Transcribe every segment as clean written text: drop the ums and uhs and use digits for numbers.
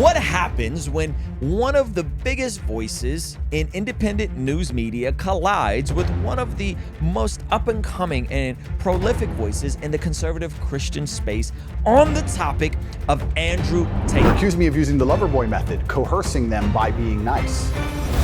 What happens when one of the biggest voices in independent news media collides with one of the most up-and-coming and prolific voices in the conservative Christian space on the topic of Andrew Tate? Accuse me of using the lover boy method, coercing them by being nice.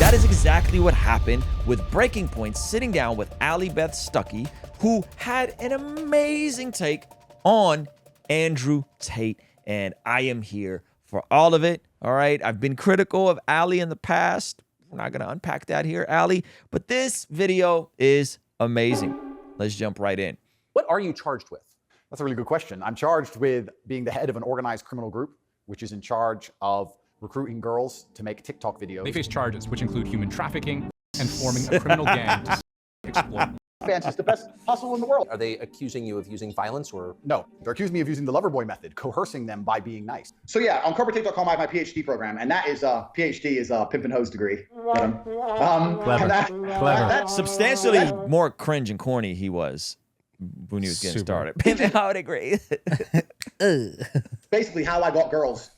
That is exactly what happened with Breaking Point sitting down with Allie Stuckey, who had an amazing take on Andrew Tate, and I am here for all of it. All right, I've been critical of Allie in the past. We're not going to unpack that here, Allie, but this video is amazing. Let's jump right in. What are you charged with? That's a really good question. I'm charged with being the head of an organized criminal group, which is in charge of recruiting girls to make TikTok videos. They face charges, which include human trafficking and forming a criminal gang to exploit. It's the best hustle in the world. Are they accusing you of using violence or? No, they're accusing me of using the lover boy method, coercing them by being nice. So yeah, on corporative.com I have my PhD program, and that is PhD is a pimp and hose degree. Clever. Substantially more cringe and corny he was when he was getting started. I would agree. Basically how I got girls,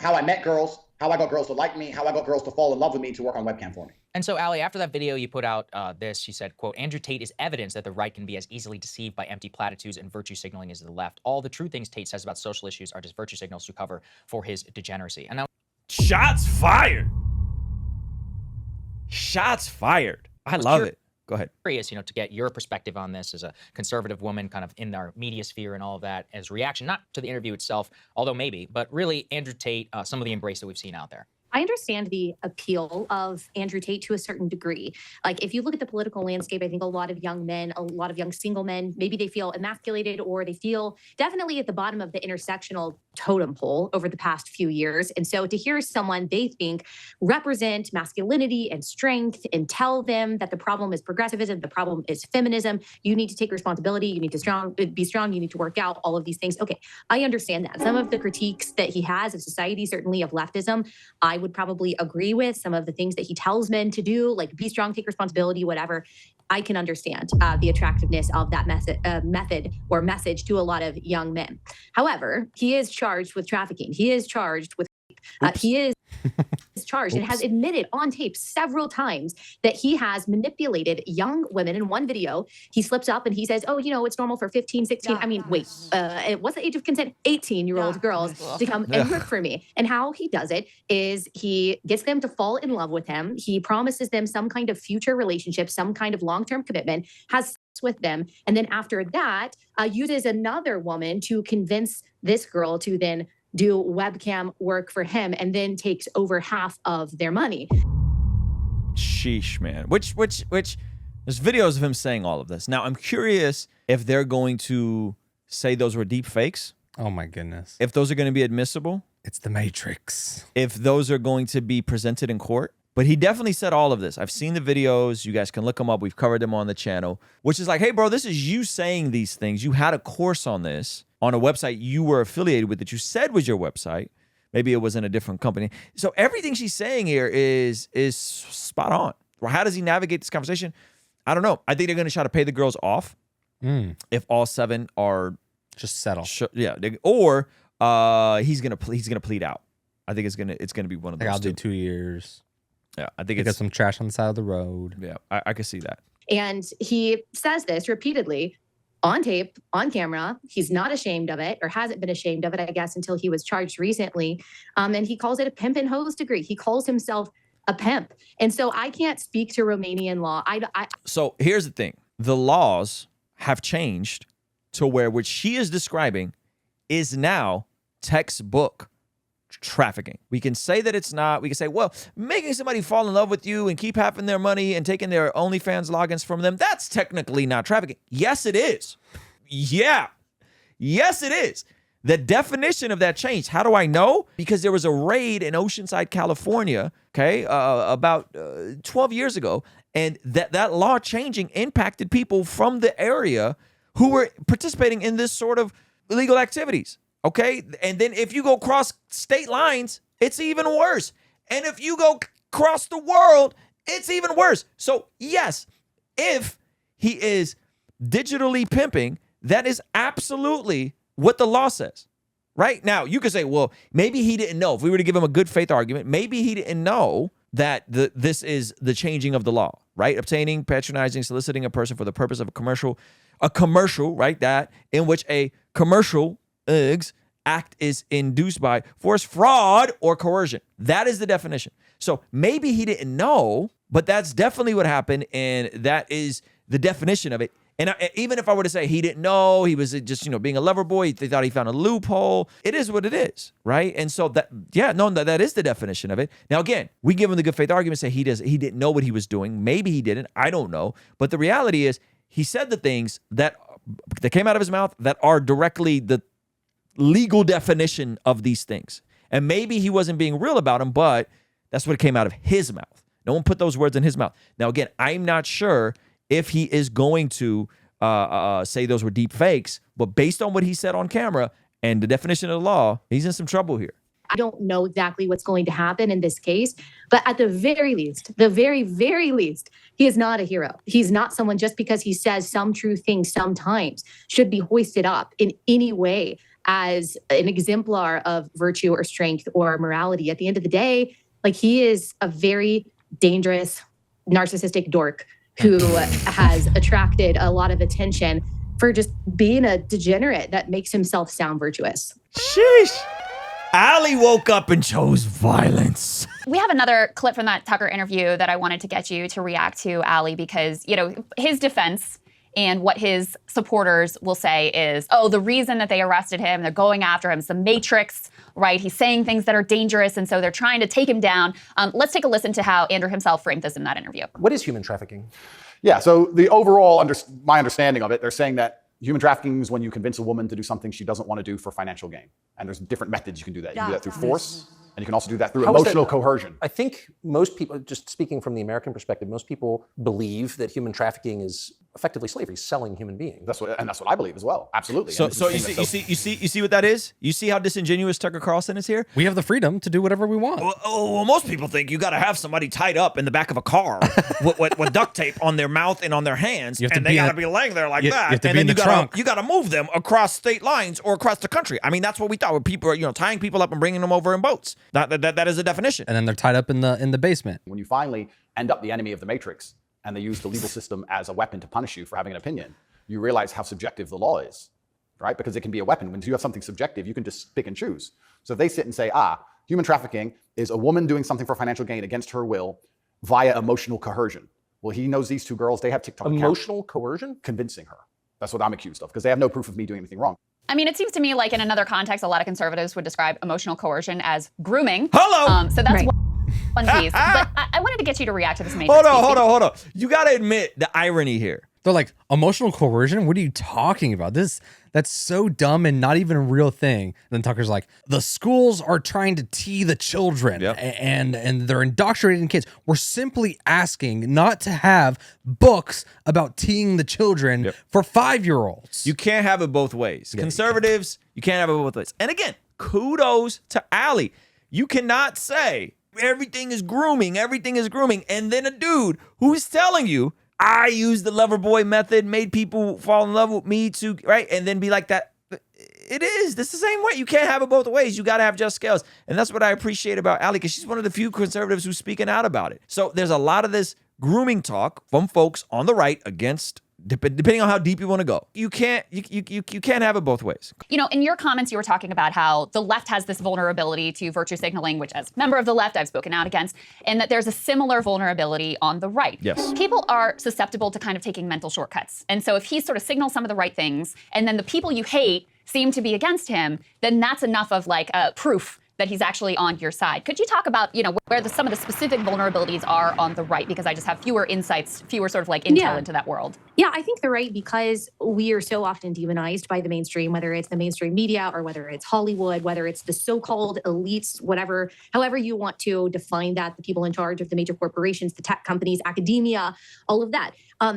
how I met girls, how I got girls to like me, how I got girls to fall in love with me to work on webcam for me. And so, Allie, after that video, you put out this. She said, quote, Andrew Tate is evidence that the right can be as easily deceived by empty platitudes and virtue signaling as the left. All the true things Tate says about social issues are just virtue signals to cover for his degeneracy. And now, shots fired. Shots fired. I love it. Go ahead. Curious, to get your perspective on this as a conservative woman kind of in our media sphere and all of that as reaction, not to the interview itself, although maybe, but really Andrew Tate, some of the embrace that we've seen out there. I understand the appeal of Andrew Tate to a certain degree. Like, if you look at the political landscape, I think a lot of young men, a lot of young single men, maybe they feel emasculated or they feel definitely at the bottom of the intersectional totem pole over the past few years. And so to hear someone they think represent masculinity and strength and tell them that the problem is progressivism, the problem is feminism, you need to take responsibility, you need to be strong, you need to work out, all of these things. Okay, I understand that. Some of the critiques that he has of society, certainly of leftism, I would probably agree with. Some of the things that he tells men to do, like be strong, take responsibility, whatever. I can understand the attractiveness of that method or message to a lot of young men. However, he is charged with trafficking. He is charged with he is charged and has admitted on tape several times that he has manipulated young women. In one video, he slips up and he says, oh, it's normal for 15, 16. I mean, wait, what's the age of consent? 18-year-old girls to come and work for me. And how he does it is he gets them to fall in love with him. He promises them some kind of future relationship, some kind of long-term commitment, has sex with them. And then after that, uses another woman to convince this girl to then do webcam work for him, and then takes over half of their money. Sheesh, man. Which there's videos of him saying all of this. Now, I'm curious if they're going to say those were deep fakes. Oh my goodness. If those are going to be admissible. It's the Matrix. If those are going to be presented in court. But he definitely said all of this. I've seen the videos. You guys can look them up. We've covered them on the channel, which is like, hey, bro, this is you saying these things. You had a course on this on a website you were affiliated with that you said was your website. Maybe it was in a different company. So everything she's saying here is spot on. Or how does he navigate this conversation? I don't know. I think they're going to try to pay the girls off if all 7 are just settle. Or he's gonna plead out. I think it's gonna be one of those. I'll do 2 years. Yeah, I think it's got some trash on the side of the road. Yeah, I could see that. And he says this repeatedly on tape, on camera. He's not ashamed of it, or hasn't been ashamed of it, I guess, until he was charged recently. And he calls it a pimp and hose degree. He calls himself a pimp. And so I can't speak to Romanian law. So here's the thing. The laws have changed to where what she is describing is now textbook trafficking. We can say that it's not. We can say, well, making somebody fall in love with you and keep having their money and taking their OnlyFans logins from them, that's technically not trafficking. Yes, it is. Yeah. Yes, it is. The definition of that changed. How do I know? Because there was a raid in Oceanside, California, okay, about 12 years ago, and that law changing impacted people from the area who were participating in this sort of illegal activities. Okay, and then if you go cross state lines, it's even worse. And if you go across the world, it's even worse. So yes, if he is digitally pimping, that is absolutely what the law says. right? Now, you could say, well, maybe he didn't know. If we were to give him a good faith argument, maybe he didn't know that this is the changing of the law, right? Obtaining, patronizing, soliciting a person for the purpose of a commercial, right? That in which a commercial act is induced by force, fraud, or coercion. That is the definition. So maybe he didn't know, but that's definitely what happened, and that is the definition of it. And even if I were to say he didn't know, he was just, being a lover boy, they thought he found a loophole. It is what it is, right? And so that is the definition of it. Now, again, we give him the good faith argument, say he didn't know what he was doing. Maybe he didn't. I don't know. But the reality is he said the things that came out of his mouth that are directly the legal definition of these things. And maybe he wasn't being real about them, but that's what came out of his mouth. No one put those words in his mouth. Now, again, I'm not sure if he is going to say those were deep fakes, but based on what he said on camera and the definition of the law, he's in some trouble here. I don't know exactly what's going to happen in this case, but at the very least, the very, very least, he is not a hero. He's not someone just because he says some true things sometimes should be hoisted up in any way as an exemplar of virtue or strength or morality. At the end of the day, like, he is a very dangerous, narcissistic dork who has attracted a lot of attention for just being a degenerate that makes himself sound virtuous. Sheesh. Allie woke up and chose violence. We have another clip from that Tucker interview that I wanted to get you to react to, Allie, because, his defense and what his supporters will say is, oh, the reason that they arrested him, they're going after him, is the Matrix, right? He's saying things that are dangerous, and so they're trying to take him down. Let's take a listen to how Andrew himself framed this in that interview. What is human trafficking? Yeah, so the overall, my understanding of it, they're saying that human trafficking is when you convince a woman to do something she doesn't want to do for financial gain. And there's different methods you can do that. You can do that through force, and you can also do that through emotional coercion. I think most people, just speaking from the American perspective, most people believe that human trafficking is effectively slavery, selling human beings. That's what I believe as well. Absolutely. So you see what that is? You see how disingenuous Tucker Carlson is here? We have the freedom to do whatever we want. Well, most people think you got to have somebody tied up in the back of a car with duct tape on their mouth and on their hands, and they got to be laying there like that. And then you got to move them across state lines or across the country. I mean, that's what we thought. Where people are, tying people up and bringing them over in boats. That is a definition. And then they're tied up in the basement. When you finally end up the enemy of the Matrix, and they use the legal system as a weapon to punish you for having an opinion, you realize how subjective the law is, right? Because it can be a weapon. When you have something subjective, you can just pick and choose. So if they sit and say, human trafficking is a woman doing something for financial gain against her will via emotional coercion. Well, he knows these two girls, they have TikTok accounts. Emotional coercion? Convincing her. That's what I'm accused of, because they have no proof of me doing anything wrong. I mean, it seems to me like in another context, a lot of conservatives would describe emotional coercion as grooming. Hello! So that's one piece. But I wanted to get you to react to this Matrix piece. Hold on. You got to admit the irony here. They're like, emotional coercion? What are you talking about? That's so dumb and not even a real thing. And then Tucker's like, the schools are trying to tee the children, and they're indoctrinating kids. We're simply asking not to have books about teeing the children for 5-year-olds. You can't have it both ways. Conservatives, you can't have it both ways. And again, kudos to Allie. You cannot say everything is grooming, and then a dude who's telling you, I used the lover boy method, made people fall in love with me too, right? And then be like that. It is. This is the same way. You can't have it both ways. You got to have just scales. And that's what I appreciate about Allie, because she's one of the few conservatives who's speaking out about it. So there's a lot of this grooming talk from folks on the right against, depending on how deep you want to go. You can't have it both ways. In your comments, you were talking about how the left has this vulnerability to virtue signaling, which as a member of the left, I've spoken out against, and that there's a similar vulnerability on the right. Yes. People are susceptible to kind of taking mental shortcuts. And so if he sort of signals some of the right things, and then the people you hate seem to be against him, then that's enough of like proof that he's actually on your side. Could you talk about, where some of the specific vulnerabilities are on the right? Because I just have fewer insights, fewer sort of like intel into that world. Yeah, I think the right, because we are so often demonized by the mainstream, whether it's the mainstream media or whether it's Hollywood, whether it's the so-called elites, whatever, however you want to define that, the people in charge of the major corporations, the tech companies, academia, all of that.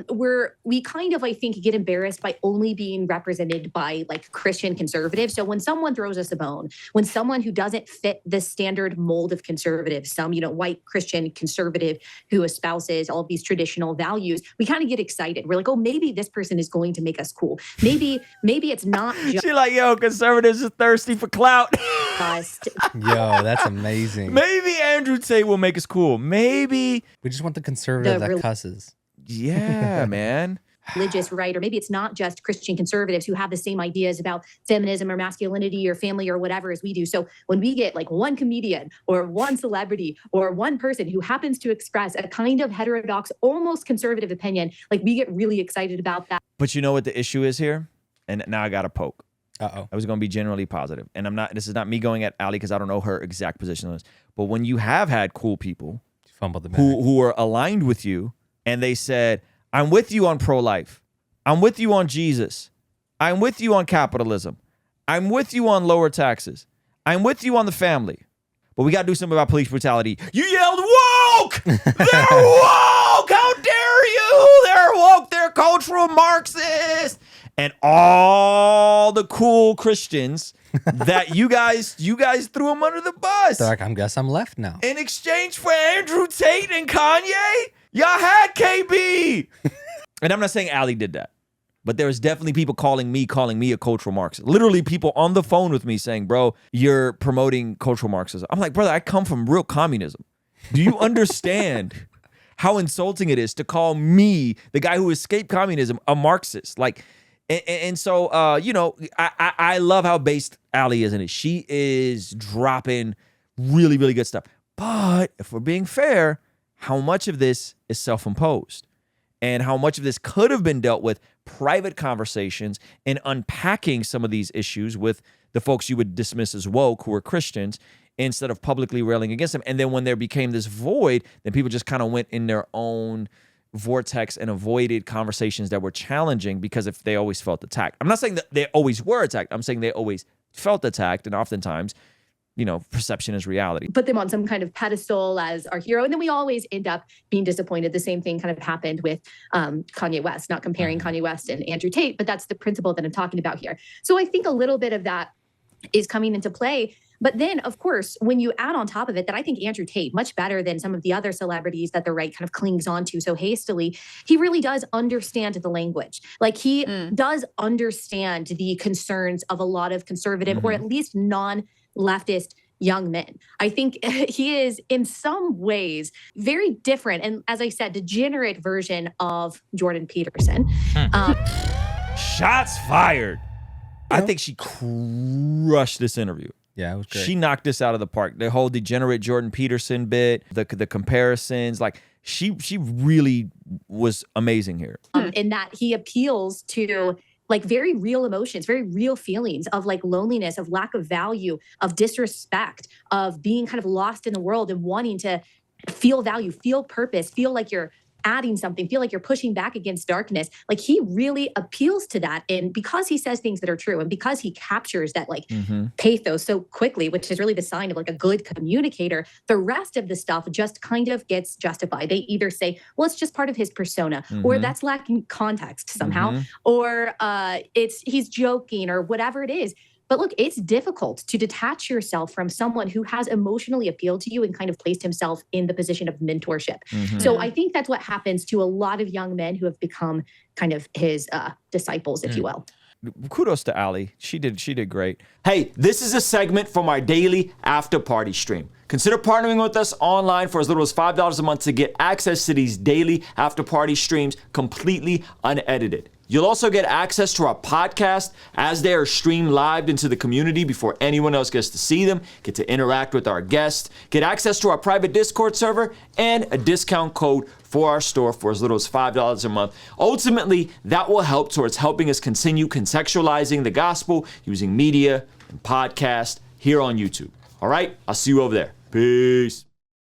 We kind of, I think, get embarrassed by only being represented by like Christian conservatives. So when someone throws us a bone, when someone who doesn't fit the standard mold of conservatives, some, white Christian conservative who espouses all of these traditional values, we kind of get excited. We're like, like, oh, maybe this person is going to make us cool. Maybe it's not just She like, yo, conservatives are thirsty for clout. Yo, that's amazing. Maybe Andrew Tate will make us cool. Maybe. We just want the conservative The that cusses. Yeah, man. religious right, or maybe it's not just Christian conservatives who have the same ideas about feminism or masculinity or family or whatever as we do. So when we get like one comedian or one celebrity or one person who happens to express a kind of heterodox, almost conservative opinion, like we get really excited about that. But you know what the issue is here? And now I got to poke. Uh-oh. I was going to be generally positive. And this is not me going at Allie because I don't know her exact position on this. But when you have had cool people who are aligned with you and they said, I'm with you on pro-life. I'm with you on Jesus. I'm with you on capitalism. I'm with you on lower taxes. I'm with you on the family. But we got to do something about police brutality. You yelled woke! They're woke! How dare you? They're woke. They're cultural Marxists. And all the cool Christians that you guys threw them under the bus. They're like, I guess I'm left now. In exchange for Andrew Tate and Kanye, y'all had KB. And I'm not saying Allie did that, but there was definitely people calling me a cultural Marxist. Literally people on the phone with me saying, bro, you're promoting cultural Marxism. I'm like, brother, I come from real communism. Do you understand how insulting it is to call me, the guy who escaped communism, a Marxist? Like, and so, you know, I love how based Allie is in it. She is dropping really, really good stuff. But if we're being fair, how much of this is self-imposed? And how much of this could have been dealt with private conversations and unpacking some of these issues with the folks you would dismiss as woke who are Christians instead of publicly railing against them. And then when there became this void, then people just kind of went in their own vortex and avoided conversations that were challenging because if they always felt attacked. I'm not saying that they always were attacked. I'm saying they always felt attacked, and oftentimes, you know, perception is reality. Put them on some kind of pedestal as our hero. And then we always end up being disappointed. The same thing kind of happened with Kanye West, not comparing Kanye West and Andrew Tate, but that's the principle that I'm talking about here. So I think a little bit of that is coming into play. But then, of course, when you add on top of it that I think Andrew Tate, much better than some of the other celebrities that the right kind of clings onto so hastily, he really does understand the language. Like he does understand the concerns of a lot of conservative or at least non-leftist young men. I think he is in some ways very different. And as I said, degenerate version of Jordan Peterson. Shots fired. I think she crushed this interview. Yeah, it was great. She knocked this out of the park. The whole degenerate Jordan Peterson bit, the comparisons, like she really was amazing here. In that he appeals to like very real emotions, very real feelings of like loneliness, of lack of value, of disrespect, of being kind of lost in the world and wanting to feel value, feel purpose, feel like you're adding something, feel like you're pushing back against darkness. Like he really appeals to that. And because he says things that are true and because he captures that like pathos so quickly, which is really the sign of like a good communicator, the rest of the stuff just kind of gets justified. They either say, well, it's just part of his persona or that's lacking context somehow, or he's joking or whatever it is. But look, it's difficult to detach yourself from someone who has emotionally appealed to you and kind of placed himself in the position of mentorship. So I think that's what happens to a lot of young men who have become kind of his disciples, if you will. Kudos to Allie. She did great. Hey, this is a segment from our daily after party stream. Consider partnering with us online for as little as $5 a month to get access to these daily after party streams completely unedited. You'll also get access to our podcast as they are streamed live into the community before anyone else gets to see them, get to interact with our guests, get access to our private Discord server, and a discount code for our store for as little as $5 a month. Ultimately, that will help towards helping us continue contextualizing the gospel using media and podcast here on YouTube. All right, I'll see you over there. Peace.